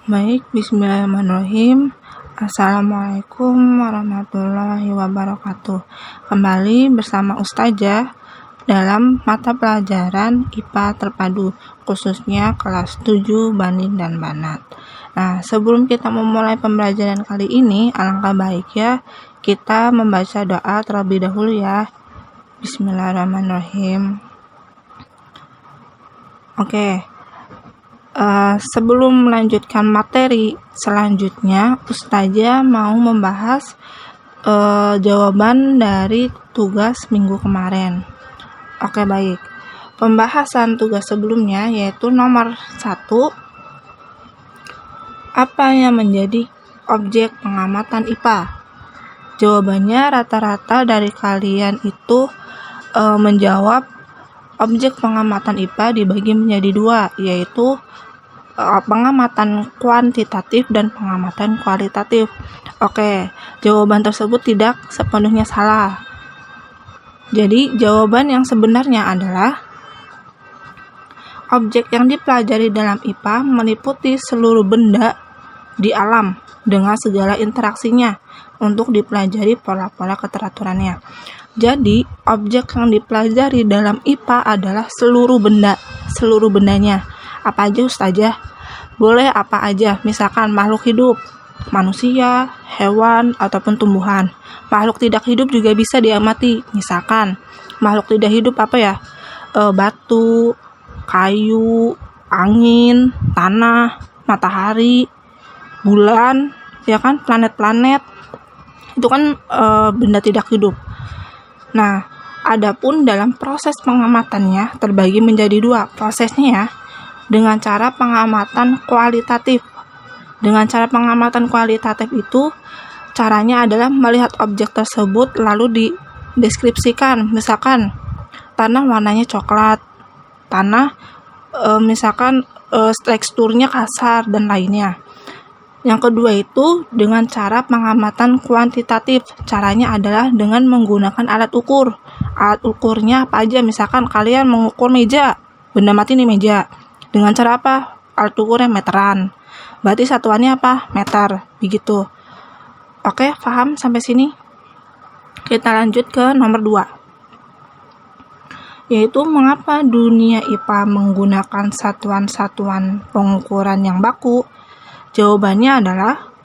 Baik, bismillahirrahmanirrahim. Assalamualaikum warahmatullahi wabarakatuh. Kembali bersama Ustazah dalam mata pelajaran IPA terpadu, khususnya kelas 7 Banin dan Banat. Nah, sebelum kita memulai pembelajaran kali ini, alangkah baiknya kita membaca doa terlebih dahulu ya. Bismillahirrahmanirrahim. Oke. Sebelum melanjutkan materi selanjutnya, Ustazah mau membahas jawaban dari tugas minggu kemarin. Oke, baik. Pembahasan tugas sebelumnya yaitu nomor 1. Apa yang menjadi objek pengamatan IPA? Jawabannya rata-rata dari kalian itu menjawab objek pengamatan IPA dibagi menjadi 2, yaitu pengamatan kuantitatif dan pengamatan kualitatif. Oke, jawaban tersebut tidak sepenuhnya salah. Jadi, jawaban yang sebenarnya adalah objek yang dipelajari dalam IPA meliputi seluruh benda di alam dengan segala interaksinya untuk dipelajari pola-pola keteraturannya. Jadi, objek yang dipelajari dalam IPA adalah seluruh bendanya. Apa aja Ustazah? Boleh apa aja, misalkan makhluk hidup, manusia, hewan, ataupun tumbuhan. Makhluk tidak hidup juga bisa diamati, misalkan makhluk tidak hidup apa ya? Batu, kayu, angin, tanah, matahari, bulan, ya kan, planet-planet. Itu kan benda tidak hidup. Nah, adapun dalam proses pengamatannya terbagi menjadi 2 prosesnya ya. Dengan cara pengamatan kualitatif. Dengan cara pengamatan kualitatif itu caranya adalah melihat objek tersebut lalu dideskripsikan. Misalkan tanah warnanya coklat, tanah misalkan teksturnya kasar dan lainnya. Yang kedua itu dengan cara pengamatan kuantitatif. Caranya adalah dengan menggunakan alat ukur. Alat ukurnya apa aja? Misalkan kalian mengukur meja, benda mati nih meja. Dengan cara apa? Alat ukurnya meteran. Berarti satuannya apa? Meter. Begitu. Oke, paham sampai sini? Kita lanjut ke nomor 2. Yaitu mengapa dunia IPA menggunakan satuan-satuan pengukuran yang baku? Jawabannya adalah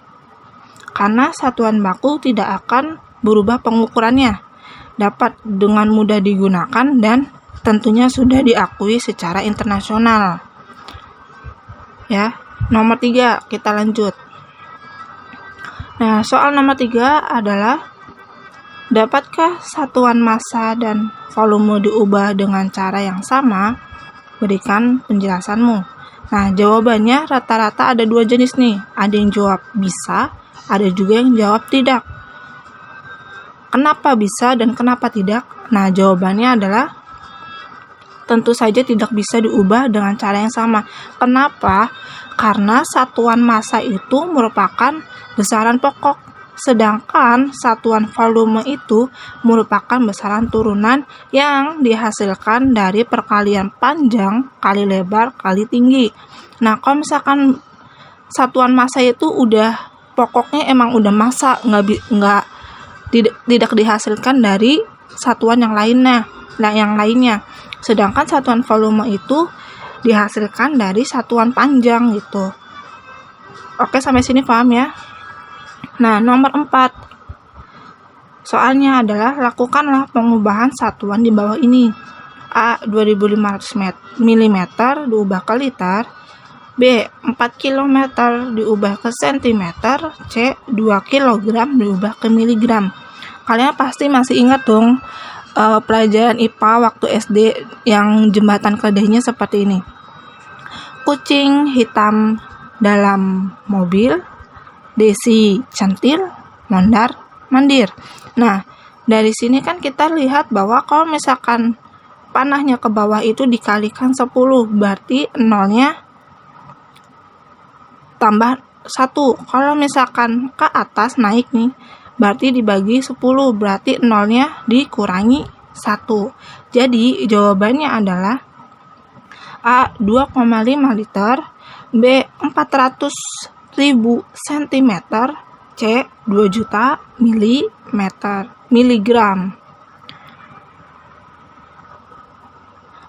karena satuan baku tidak akan berubah pengukurannya, dapat dengan mudah digunakan dan tentunya sudah diakui secara internasional. Ya, nomor 3 kita lanjut. Nah, soal nomor 3 adalah dapatkah satuan massa dan volume diubah dengan cara yang sama? Berikan penjelasanmu. Nah, jawabannya rata-rata ada 2 jenis nih. Ada yang jawab bisa, ada juga yang jawab tidak. Kenapa bisa dan kenapa tidak? Nah, jawabannya adalah tentu saja tidak bisa diubah dengan cara yang sama. Kenapa? Karena satuan massa itu merupakan besaran pokok, sedangkan satuan volume itu merupakan besaran turunan yang dihasilkan dari perkalian panjang kali lebar kali tinggi. Nah, kalau misalkan satuan massa itu udah pokoknya emang udah massa, tidak dihasilkan dari satuan yang lainnya. Sedangkan satuan volume itu dihasilkan dari satuan panjang gitu. Oke, sampai sini paham ya? Nah, nomor 4. Soalnya adalah lakukanlah pengubahan satuan di bawah ini. A. 2500 mm diubah ke liter. B. 4 km diubah ke cm. C. 2 kg diubah ke miligram. Kalian pasti masih ingat dong pelajaran IPA waktu SD yang jembatan keledainya seperti ini. Kucing hitam dalam mobil, Desi centil, mondar mandir. Nah, dari sini kan kita lihat bahwa kalau misalkan panahnya ke bawah itu dikalikan 10, berarti nolnya tambah 1. Kalau misalkan ke atas naik nih, berarti dibagi 10, berarti nolnya dikurangi 1. Jadi jawabannya adalah A. 2,5 liter, B. 400.000 cm, C. 2 juta miligram.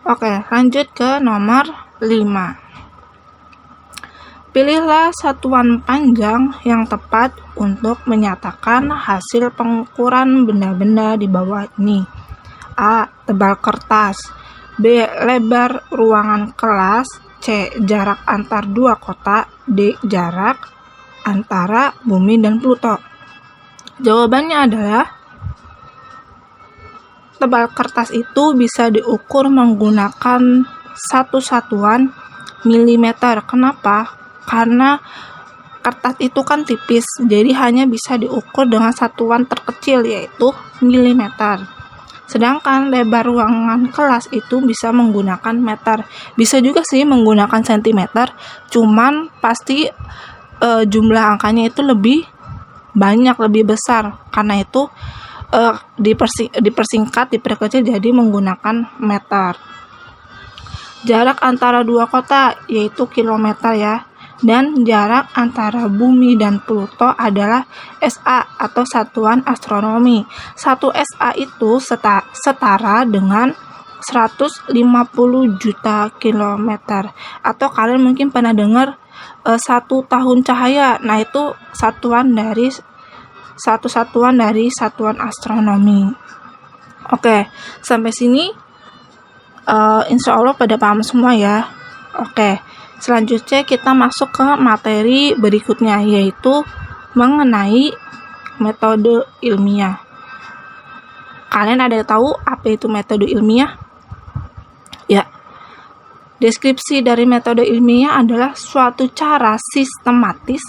Oke, lanjut ke nomor 5. Pilihlah satuan panjang yang tepat untuk menyatakan hasil pengukuran benda-benda di bawah ini. A. Tebal kertas. B. Lebar ruangan kelas. C. Jarak antar dua kota. D. Jarak antara bumi dan Pluto. Jawabannya adalah tebal kertas itu bisa diukur menggunakan satu satuan milimeter. Kenapa? Karena kertas itu kan tipis, jadi hanya bisa diukur dengan satuan terkecil, yaitu milimeter. Sedangkan lebar ruangan kelas itu bisa menggunakan meter. Bisa juga sih menggunakan sentimeter, cuman pasti jumlah angkanya itu lebih banyak, lebih besar. Karena itu diperkecil jadi menggunakan meter. Jarak antara dua kota yaitu kilometer ya. Dan jarak antara bumi dan Pluto adalah SA atau satuan astronomi. 1 SA itu setara dengan 150 juta kilometer. Atau kalian mungkin pernah dengar 1 tahun cahaya. Nah, itu satuan dari satuan astronomi. Oke, sampai sini insya Allah pada paham semua ya. Oke, selanjutnya kita masuk ke materi berikutnya, yaitu mengenai metode ilmiah. Kalian ada yang tahu apa itu metode ilmiah? Ya, deskripsi dari metode ilmiah adalah suatu cara sistematis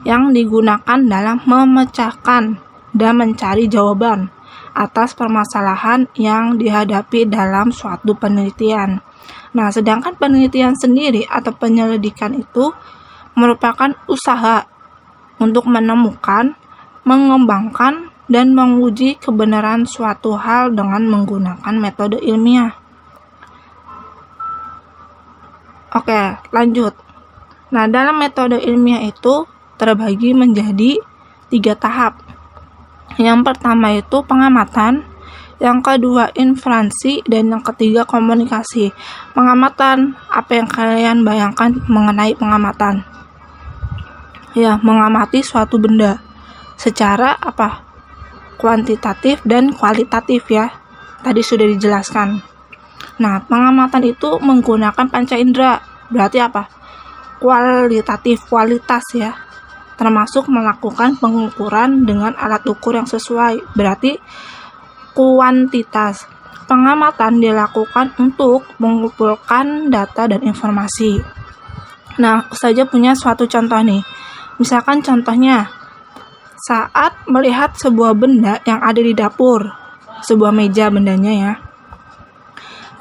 yang digunakan dalam memecahkan dan mencari jawaban atas permasalahan yang dihadapi dalam suatu penelitian. Nah, sedangkan penelitian sendiri atau penyelidikan itu merupakan usaha untuk menemukan, mengembangkan, dan menguji kebenaran suatu hal dengan menggunakan metode ilmiah. Oke, lanjut. Nah, dalam metode ilmiah itu terbagi menjadi 3 tahap. Yang pertama itu pengamatan, yang kedua inferensi, dan yang ketiga komunikasi. Pengamatan, apa yang kalian bayangkan mengenai pengamatan? Ya, mengamati suatu benda secara kuantitatif dan kualitatif ya. Tadi sudah dijelaskan. Nah, pengamatan itu menggunakan panca indera. Berarti kualitas ya. Termasuk melakukan pengukuran dengan alat ukur yang sesuai. Berarti kuantitas. Pengamatan dilakukan untuk mengumpulkan data dan informasi. Nah, saja punya suatu contoh nih. Misalkan contohnya, saat melihat sebuah benda yang ada di dapur, sebuah meja bendanya ya.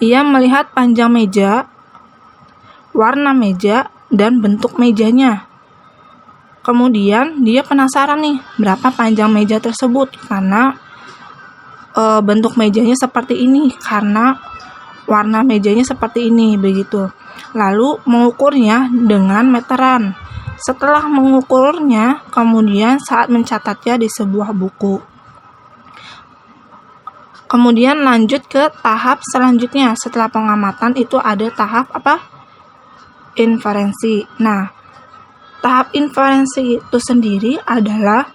Ia melihat panjang meja, warna meja, dan bentuk mejanya. Kemudian dia penasaran nih, berapa panjang meja tersebut, karena bentuk mejanya seperti ini, karena warna mejanya seperti ini, begitu. Lalu mengukurnya dengan meteran. Setelah mengukurnya, kemudian saat mencatatnya di sebuah buku. Kemudian lanjut ke tahap selanjutnya. Setelah pengamatan itu ada tahap inferensi. Nah, tahap inferensi itu sendiri adalah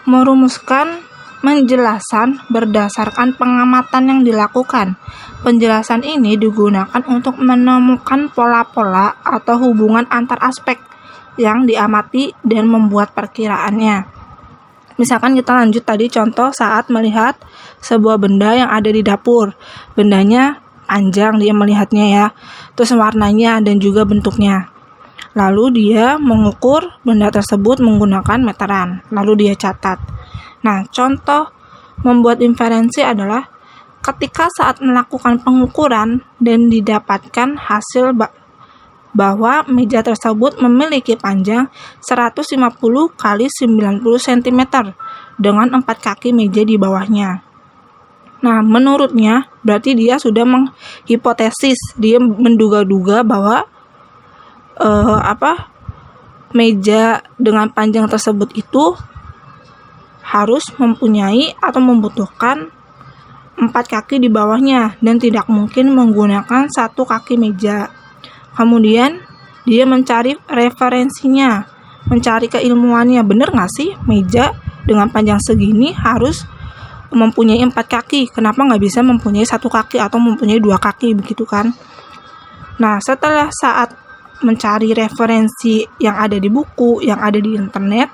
merumuskan penjelasan berdasarkan pengamatan yang dilakukan. Penjelasan ini digunakan untuk menemukan pola-pola atau hubungan antar aspek yang diamati dan membuat perkiraannya. Misalkan kita lanjut tadi contoh saat melihat sebuah benda yang ada di dapur. Bendanya panjang dia melihatnya ya, terus warnanya dan juga bentuknya. Lalu dia mengukur benda tersebut menggunakan meteran, lalu dia catat. Nah, contoh membuat inferensi adalah ketika saat melakukan pengukuran dan didapatkan hasil bahwa meja tersebut memiliki panjang 150 x 90 cm dengan 4 kaki meja di bawahnya. Nah, menurutnya berarti dia sudah menghipotesis, dia menduga-duga bahwa meja dengan panjang tersebut itu harus mempunyai atau membutuhkan 4 kaki di bawahnya dan tidak mungkin menggunakan 1 kaki meja. Kemudian dia mencari referensinya, mencari keilmuannya. Bener nggak sih meja dengan panjang segini harus mempunyai 4 kaki? Kenapa nggak bisa mempunyai 1 kaki atau mempunyai 2 kaki begitu kan? Nah, setelah saat mencari referensi yang ada di buku, yang ada di internet,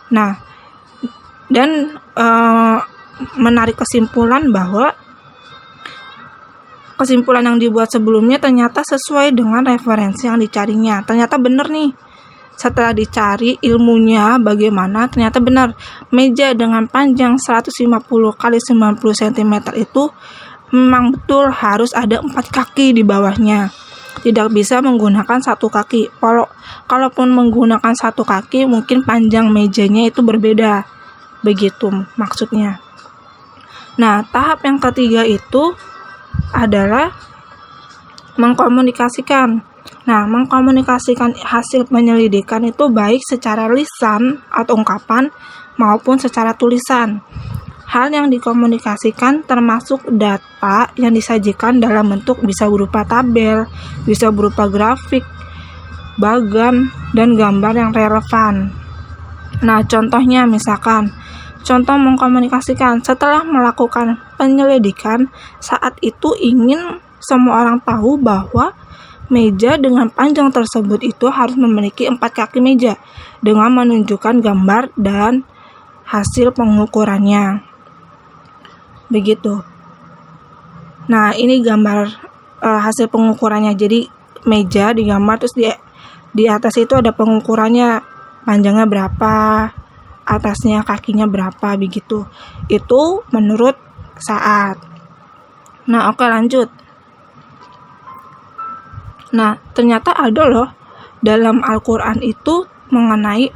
nah, dan menarik kesimpulan bahwa kesimpulan yang dibuat sebelumnya ternyata sesuai dengan referensi yang dicarinya. Ternyata benar nih. Setelah dicari ilmunya bagaimana, ternyata benar. Meja dengan panjang 150 x 90 cm itu memang betul harus ada 4 kaki di bawahnya. Tidak bisa menggunakan 1 kaki. Kalaupun menggunakan 1 kaki, mungkin panjang mejanya itu berbeda. Begitu maksudnya. Nah, tahap yang ketiga itu adalah mengkomunikasikan. Nah, mengkomunikasikan hasil penyelidikan itu baik secara lisan atau ungkapan maupun secara tulisan. Hal yang dikomunikasikan termasuk data yang disajikan dalam bentuk bisa berupa tabel, bisa berupa grafik, bagan, dan gambar yang relevan. Nah, contohnya misalkan, contoh mengkomunikasikan setelah melakukan penyelidikan, saat itu ingin semua orang tahu bahwa meja dengan panjang tersebut itu harus memiliki 4 kaki meja dengan menunjukkan gambar dan hasil pengukurannya. Begitu. Nah, ini gambar hasil pengukurannya. Jadi meja digambar, terus di atas itu ada pengukurannya, panjangnya berapa, atasnya kakinya berapa, begitu. Itu menurut Saad. Nah, oke, lanjut. Nah, ternyata ada loh dalam Al-Quran itu mengenai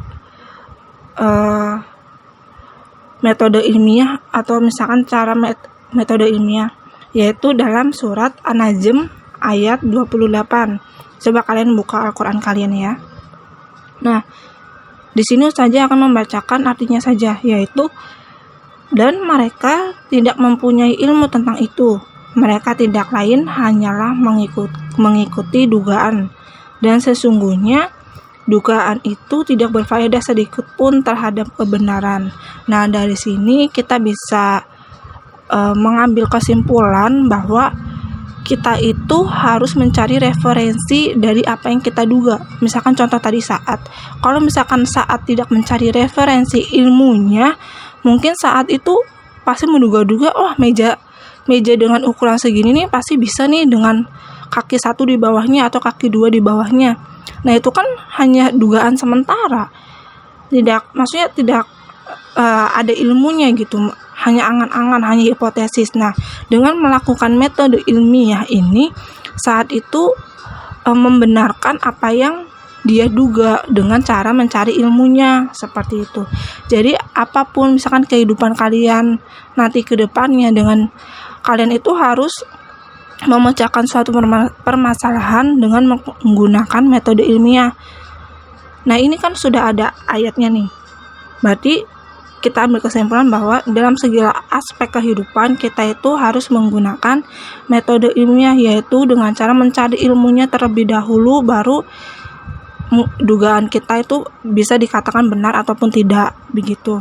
metode ilmiah atau misalkan cara metode ilmiah, yaitu dalam surat An-Najm ayat 28. Coba kalian buka Al-Quran kalian ya. Nah, di sini saja akan membacakan artinya saja, yaitu dan mereka tidak mempunyai ilmu tentang itu. Mereka tidak lain hanyalah mengikuti dugaan, dan sesungguhnya dugaan itu tidak berfaedah sedikit pun terhadap kebenaran. Nah, dari sini kita bisa mengambil kesimpulan bahwa kita itu harus mencari referensi dari apa yang kita duga. Misalkan contoh tadi Saat. Kalau misalkan Saat tidak mencari referensi ilmunya, mungkin Saat itu pasti menduga-duga, oh meja dengan ukuran segini nih pasti bisa nih dengan kaki 1 di bawahnya atau kaki 2 di bawahnya. Nah, itu kan hanya dugaan sementara. Maksudnya tidak ada ilmunya gitu. Hanya angan-angan, hanya hipotesis. Nah, dengan melakukan metode ilmiah ini, Saat itu membenarkan apa yang dia duga dengan cara mencari ilmunya, seperti itu. Jadi, apapun misalkan kehidupan kalian nanti ke depannya, dengan kalian itu harus memecahkan suatu permasalahan dengan menggunakan metode ilmiah. Nah, ini kan sudah ada ayatnya nih. Berarti kita ambil kesimpulan bahwa dalam segala aspek kehidupan kita itu harus menggunakan metode ilmiah, yaitu dengan cara mencari ilmunya terlebih dahulu, baru dugaan kita itu bisa dikatakan benar ataupun tidak, begitu.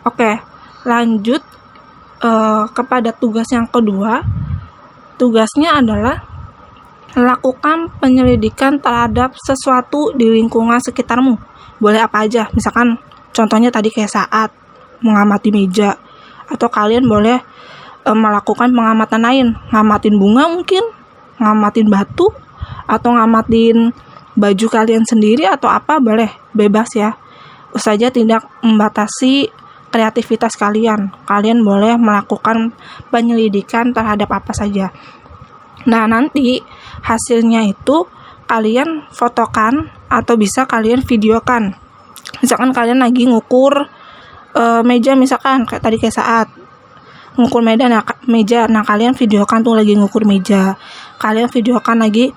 Oke, lanjut kepada tugas yang kedua. Tugasnya adalah lakukan penyelidikan terhadap sesuatu di lingkungan sekitarmu. Boleh apa aja, misalkan contohnya tadi kayak Saat mengamati meja, atau kalian boleh melakukan pengamatan lain, ngamatin bunga mungkin, ngamatin batu, atau ngamatin baju kalian sendiri atau apa, boleh, bebas ya. Ustazah tidak membatasi kreativitas kalian. Kalian boleh melakukan penyelidikan terhadap apa saja. Nah, nanti hasilnya itu kalian fotokan atau bisa kalian videokan. Misalkan kalian lagi ngukur meja, misalkan kayak Saat ngukur meja, nah kalian videokan tuh lagi ngukur meja. Kalian videokan lagi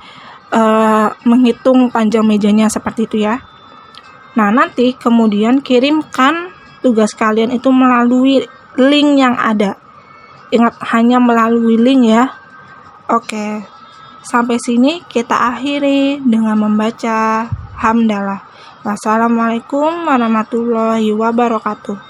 menghitung panjang mejanya seperti itu ya. Nah, nanti kemudian kirimkan tugas kalian itu melalui link yang ada. Ingat, hanya melalui link ya. Oke, sampai sini kita akhiri dengan membaca hamdalah. Wassalamualaikum warahmatullahi wabarakatuh.